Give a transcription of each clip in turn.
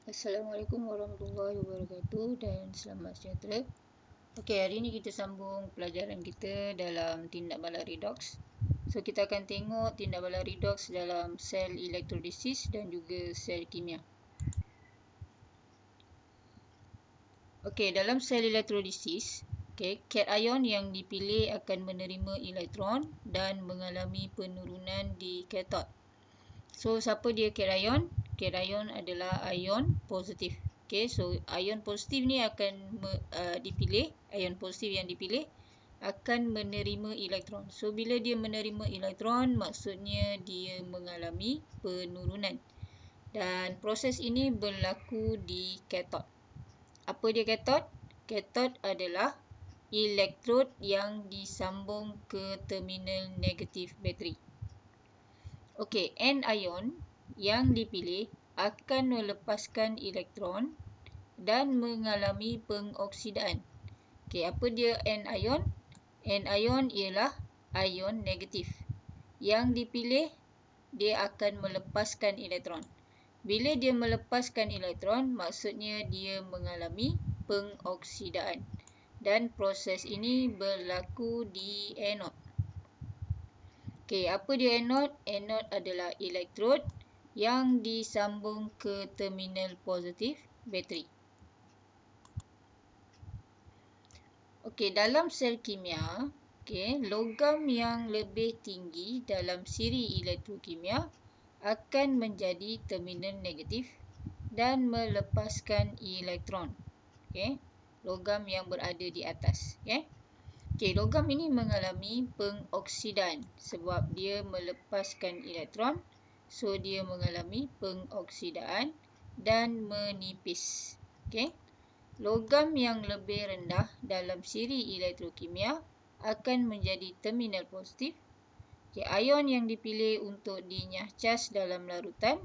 Assalamualaikum warahmatullahi wabarakatuh dan selamat sejahtera. Okey, hari ini kita sambung pelajaran kita dalam tindak bala redox. So, kita akan tengok tindak bala redox dalam sel elektrolisis dan juga sel kimia. Okey, dalam sel elektrolisis, cation yang dipilih akan menerima elektron dan mengalami penurunan di katod. So, siapa dia cation? Cation adalah ion positif. Okay, so ion positif ni akan dipilih, ion positif yang dipilih akan menerima elektron. So, bila dia menerima elektron, maksudnya dia mengalami penurunan. Dan proses ini berlaku di katod. Apa dia katod? Katod adalah elektrod yang disambung ke terminal negatif bateri. Okey, anion yang dipilih akan melepaskan elektron dan mengalami pengoksidaan. Okey, apa dia anion? Anion ialah ion negatif. Yang dipilih, dia akan melepaskan elektron. Bila dia melepaskan elektron, maksudnya dia mengalami pengoksidaan. Dan proses ini berlaku di anod. Okey, apa dia anod? Anod adalah elektrod yang disambung ke terminal positif bateri. Okey, dalam sel kimia, logam yang lebih tinggi dalam siri elektrokimia akan menjadi terminal negatif dan melepaskan elektron. Logam yang berada di atas. Logam ini mengalami pengoksidaan sebab dia melepaskan elektron. So, dia mengalami pengoksidaan dan menipis. Logam yang lebih rendah dalam siri elektrokimia akan menjadi terminal positif. Ion yang dipilih untuk dinyah cas dalam larutan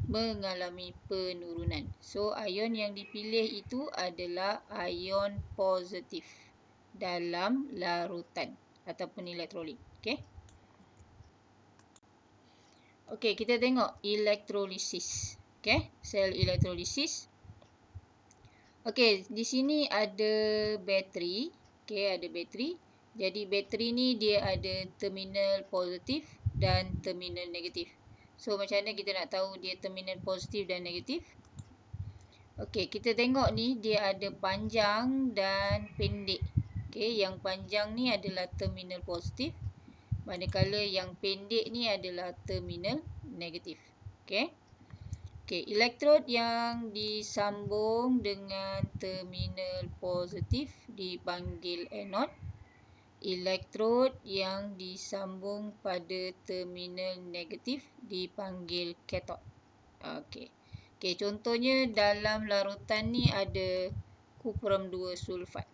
mengalami penurunan. So, ion yang dipilih itu adalah ion positif dalam larutan ataupun elektrolit. Okey, kita tengok elektrolisis. Sel elektrolisis. Okey, di sini ada bateri. Ada bateri. Jadi bateri ni dia ada terminal positif dan terminal negatif. So, macam mana kita nak tahu dia terminal positif dan negatif? Okey, kita tengok ni dia ada panjang dan pendek. Yang panjang ni adalah terminal positif. Manakala yang pendek ni adalah terminal negatif. Elektrod yang disambung dengan terminal positif dipanggil anod. Elektrod yang disambung pada terminal negatif dipanggil katod. Contohnya dalam larutan ni ada kuprum 2 sulfat.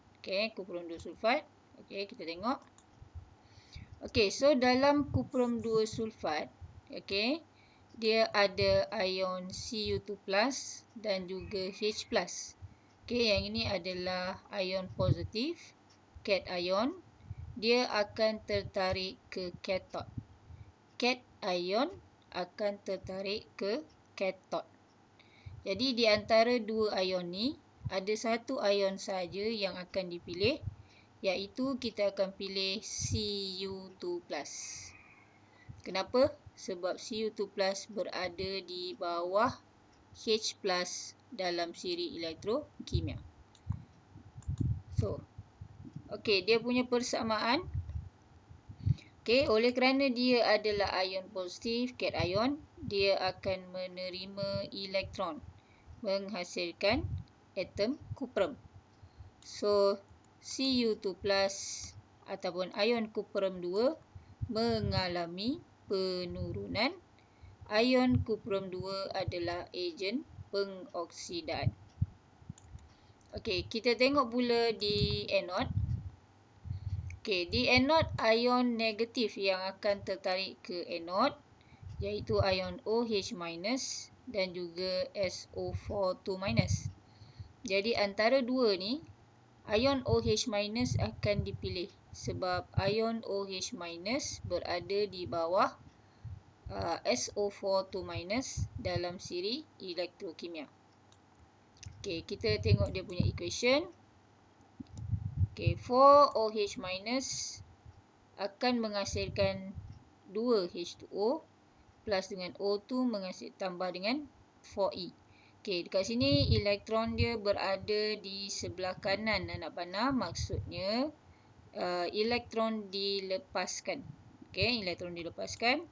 Kuprum 2 sulfat. Kita tengok. So dalam kuprum 2 sulfat, dia ada ion Cu2+ dan juga H+. Yang ini adalah ion positif, cation. Dia akan tertarik ke katod. Cation akan tertarik ke katod. Jadi di antara dua ion ni, ada satu ion saja yang akan dipilih, iaitu kita akan pilih Cu2+. Kenapa? Sebab Cu2+ berada di bawah H+ dalam siri elektrokimia. So, dia punya persamaan. Oleh kerana dia adalah ion positif, cation, dia akan menerima elektron, menghasilkan atom kuprum. So, Cu2+ ataupun ion kuprum 2 mengalami penurunan. Ion kuprum 2 adalah ejen pengoksidaan. Kita tengok pula di anod. Di anod, ion negatif yang akan tertarik ke anod, iaitu ion OH- dan juga SO4 2-. Jadi antara dua ni, ion OH- akan dipilih sebab ion OH- berada di bawah SO4 2- dalam siri elektrokimia. Okey, kita tengok dia punya equation. Okey, 4OH minus akan menghasilkan 2 H2O plus dengan O2 tambah dengan 4E. Okey, dekat sini elektron dia berada di sebelah kanan anak panah. Maksudnya elektron dilepaskan. Okey, elektron dilepaskan.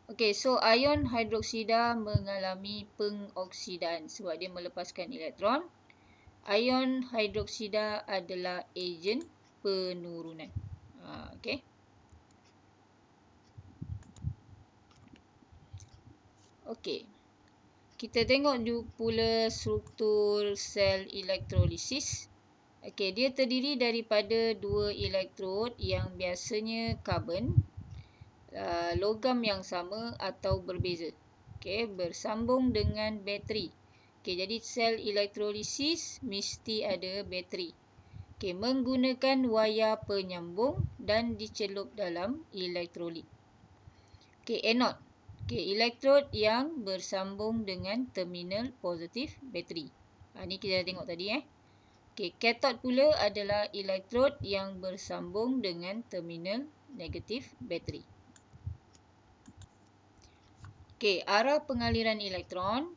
Okey, so ion hidroksida mengalami pengoksidaan sebab dia melepaskan elektron. Ion hidroksida adalah ejen penurunan. Okey. Okey. Kita tengok pula struktur sel elektrolisis. Okey, dia terdiri daripada dua elektrod yang biasanya karbon, logam yang sama atau berbeza. Okey, bersambung dengan bateri. Okey, jadi sel elektrolisis mesti ada bateri. Okey, menggunakan wayar penyambung dan dicelup dalam elektrolit. Okey, anode. Okey, elektrod yang bersambung dengan terminal positif bateri. Ni kita dah tengok tadi. Okey, kathod pula adalah elektrod yang bersambung dengan terminal negatif bateri. Okey, arah pengaliran elektron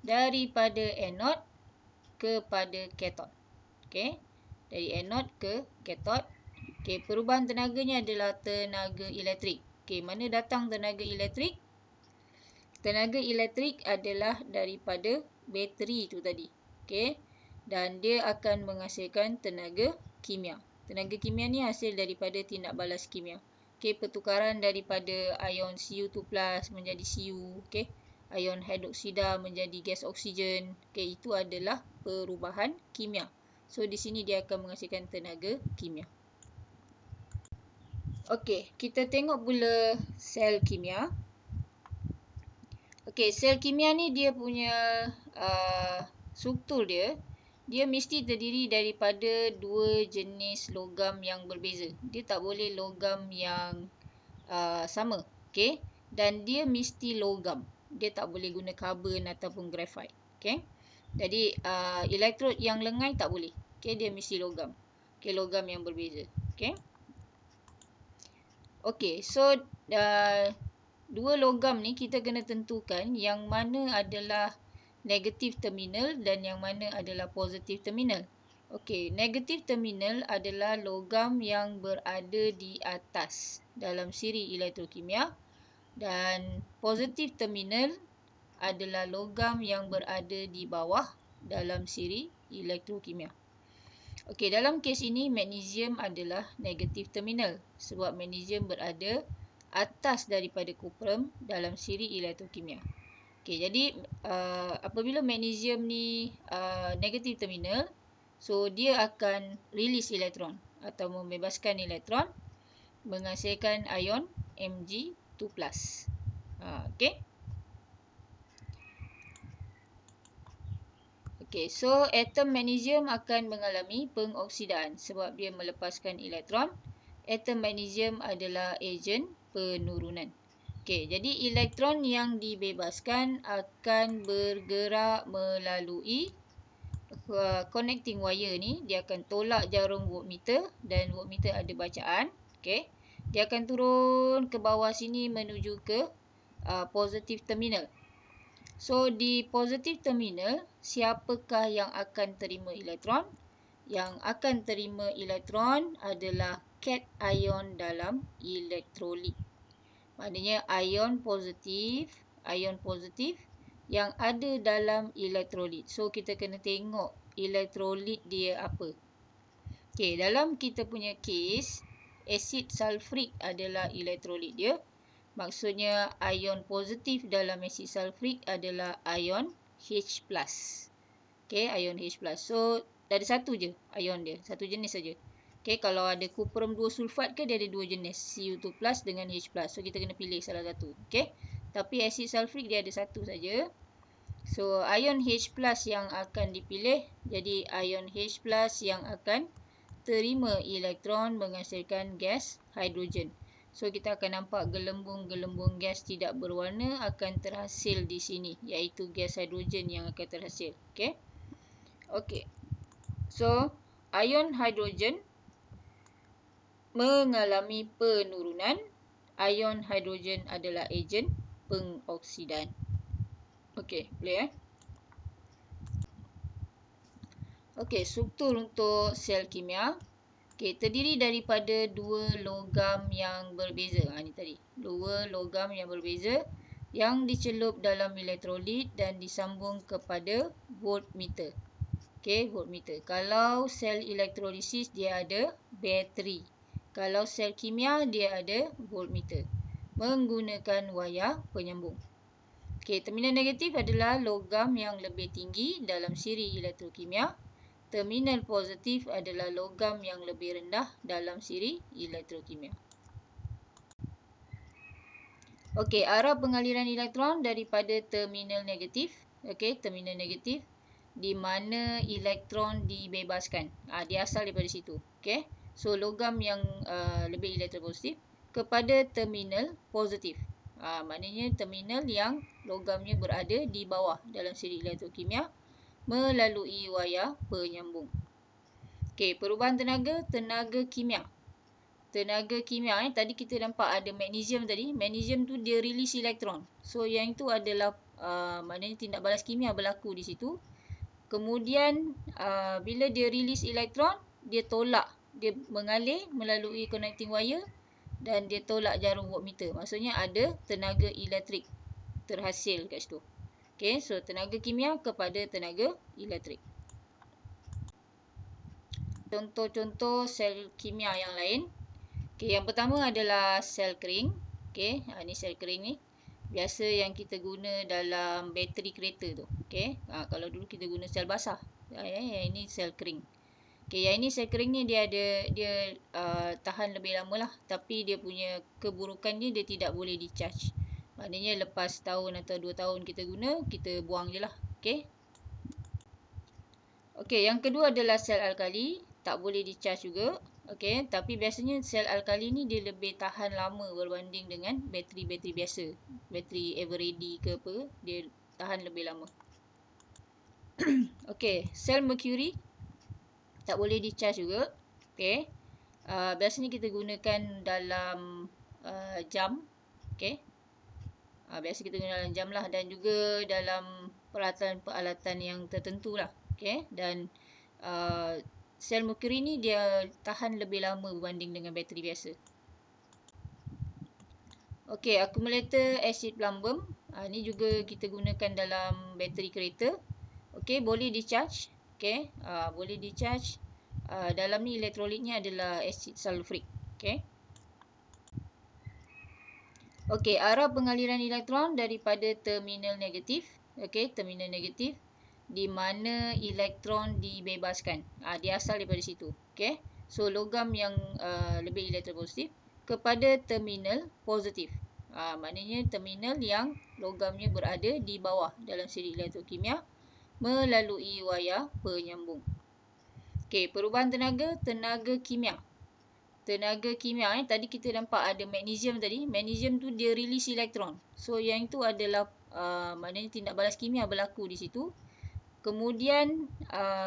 daripada anode kepada kathod. Okey, dari anode ke kathod. Okey, perubahan tenaganya adalah tenaga elektrik. Okey, mana datang tenaga elektrik? Tenaga elektrik adalah daripada bateri tu tadi. Okey, dan dia akan menghasilkan tenaga kimia. Tenaga kimia ni hasil daripada tindak balas kimia. Okey, pertukaran daripada ion Cu2+ menjadi Cu. Okey, ion hidroksida menjadi gas oksigen. Okey, itu adalah perubahan kimia. So, di sini dia akan menghasilkan tenaga kimia. Okey, kita tengok pula sel kimia. Okey, sel kimia ni dia punya struktur dia mesti terdiri daripada dua jenis logam yang berbeza. Dia tak boleh logam yang sama. Okey, dan dia mesti logam. Dia tak boleh guna karbon ataupun grafit. Okey, jadi elektrod yang lengai tak boleh. Okey, dia mesti logam. Okey, logam yang berbeza. Okey. Okey, so dua logam ni kita kena tentukan yang mana adalah negatif terminal dan yang mana adalah positif terminal. Okey, negatif terminal adalah logam yang berada di atas dalam siri elektrokimia dan positif terminal adalah logam yang berada di bawah dalam siri elektrokimia. Okey, dalam kes ini magnesium adalah negatif terminal sebab magnesium berada atas daripada kuprum dalam siri elektrokimia. Okey, jadi apabila magnesium ni negatif terminal, so dia akan release elektron atau membebaskan elektron menghasilkan ion Mg2+. Okey. Okey, so atom magnesium akan mengalami pengoksidaan sebab dia melepaskan elektron. Atom magnesium adalah ejen penurunan. Okey, jadi elektron yang dibebaskan akan bergerak melalui connecting wire ni. Dia akan tolak jarum voltmeter dan voltmeter ada bacaan. Okey, dia akan turun ke bawah sini menuju ke positif terminal. So, di positif terminal, siapakah yang akan terima elektron? Yang akan terima elektron adalah cation dalam elektrolit. Maknanya ion positif yang ada dalam elektrolit. So, kita kena tengok elektrolit dia apa. Okey, dalam kita punya kes, asid sulfurik adalah elektrolit dia. Maksudnya ion positif dalam asid sulfurik adalah ion H+. Okey, ion H+. So, ada satu je ion dia, satu jenis saja. Okey, kalau ada kuprum 2 sulfat ke dia ada dua jenis, Cu2+ dengan H+. So, kita kena pilih salah satu. Okey, tapi asid sulfurik dia ada satu saja. So, ion H+ yang akan dipilih, jadi ion H+ yang akan terima elektron menghasilkan gas hidrogen. So kita akan nampak gelembung-gelembung gas tidak berwarna akan terhasil di sini, iaitu gas hidrogen yang akan terhasil. Okey. Okey. So ion hidrogen mengalami penurunan. Ion hidrogen adalah ejen pengoksidan. Okey, boleh Okey, struktur untuk sel kimia. Okey, terdiri daripada dua logam yang berbeza. Ini tadi. Dua logam yang berbeza yang dicelup dalam elektrolit dan disambung kepada voltmeter. Okey, voltmeter. Kalau sel elektrolisis dia ada bateri. Kalau sel kimia dia ada voltmeter. Menggunakan wayar penyambung. Okey, terminal negatif adalah logam yang lebih tinggi dalam siri elektrokimia. Terminal positif adalah logam yang lebih rendah dalam siri elektrokimia. Okey, arah pengaliran elektron daripada terminal negatif. Okey, terminal negatif di mana elektron dibebaskan. Dia asal daripada situ. Okey. So logam yang lebih elektropositif kepada terminal positif. Maknanya terminal yang logamnya berada di bawah dalam siri elektrokimia melalui wayar penyambung. Okey, perubahan tenaga, tenaga kimia. Tenaga kimia, tadi kita nampak ada magnesium tadi. Magnesium tu dia release elektron. So yang itu adalah maknanya tindak balas kimia berlaku di situ. Kemudian bila dia release elektron, dia tolak, dia mengalir melalui connecting wire dan dia tolak jarum voltmeter. Maksudnya ada tenaga elektrik terhasil kat situ. Okey, so tenaga kimia kepada tenaga elektrik. Contoh-contoh sel kimia yang lain. Okey, yang pertama adalah sel kering. Okey, ini sel kering ni. Biasa yang kita guna dalam bateri kereta tu. Okey, kalau dulu kita guna sel basah. Yang ini sel kering. Okey, yang ini sel kering ni dia tahan lebih lama lah. Tapi dia punya keburukannya dia tidak boleh di-charge. Maknanya lepas tahun atau 2 tahun kita guna, kita buang je lah. Okey. Okey, yang kedua adalah sel alkali. Tak boleh di-charge juga. Okey, tapi biasanya sel alkali ni dia lebih tahan lama berbanding dengan bateri-bateri biasa. Bateri Eveready ke apa, dia tahan lebih lama. Okey, sel mercury tak boleh di-charge juga. Okey. Biasanya kita gunakan dalam jam. Okey. Biasa kita guna dalam jam lah dan juga dalam peralatan-peralatan yang tertentu lah. Okey, dan sel mercury ni dia tahan lebih lama berbanding dengan bateri biasa. Okey, accumulator acid plumbum. Ni juga kita gunakan dalam bateri kereta. Okey, boleh di-charge. Okey, boleh di-charge. Dalam ni elektrolitnya adalah asid sulfurik. Okey. Okey, arah pengaliran elektron daripada terminal negatif. Okey, terminal negatif di mana elektron dibebaskan. Dia asal daripada situ. Okey. So logam yang lebih elektropositif kepada terminal positif. Maknanya terminal yang logamnya berada di bawah dalam siri elektrokimia melalui wayar penyambung. Okey, perubahan tenaga, tenaga kimia. Tenaga kimia, tadi kita nampak ada magnesium tadi. Magnesium tu dia release elektron. So yang itu adalah maknanya tindak balas kimia berlaku di situ. Kemudian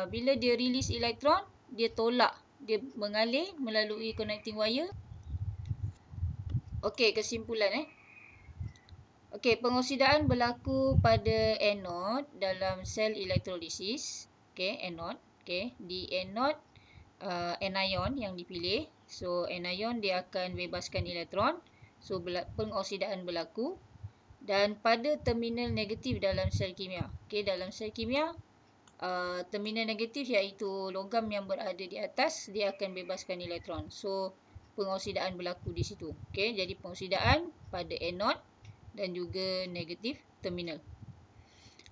bila dia release elektron, dia tolak, dia mengalir melalui connecting wire. Okey, kesimpulan Okey, pengoksidaan berlaku pada anode dalam sel elektrolisis. Okey, anode. Okey, di anode anion yang dipilih. So anion dia akan bebaskan elektron. So pengoksidaan berlaku. Dan pada terminal negatif dalam sel kimia. Okey, dalam sel kimia terminal negatif iaitu logam yang berada di atas, dia akan bebaskan elektron. So pengoksidaan berlaku di situ. Okey, jadi pengoksidaan pada anode dan juga negatif terminal.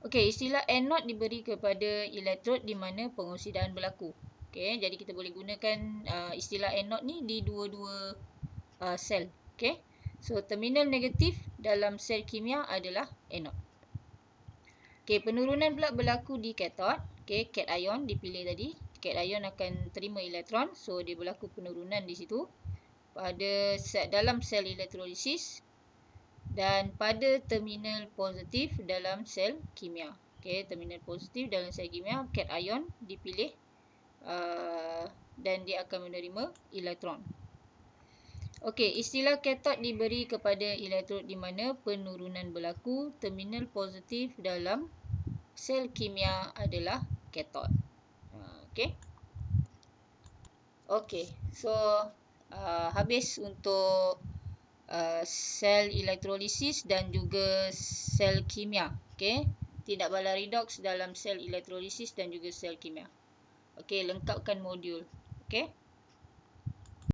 Okey, istilah anode diberi kepada elektrod di mana pengoksidaan berlaku. Okey, jadi kita boleh gunakan istilah anode ni di dua-dua sel. Okey. So terminal negatif dalam sel kimia adalah anode. Okey, penurunan pula berlaku di kathod. Okey, cation dipilih tadi. Cation akan terima elektron, so dia berlaku penurunan di situ. dalam sel elektrolisis dan pada terminal positif dalam sel kimia. Okey, terminal positif dalam sel kimia, cation dipilih dan dia akan menerima elektron. Okey, istilah katod diberi kepada elektrod di mana penurunan berlaku. Terminal positif dalam sel kimia adalah katod. Okey. Okey, so habis untuk sel elektrolisis dan juga sel kimia. Okey, tindak bala redox dalam sel elektrolisis dan juga sel kimia. Okey, lengkapkan modul. Okey.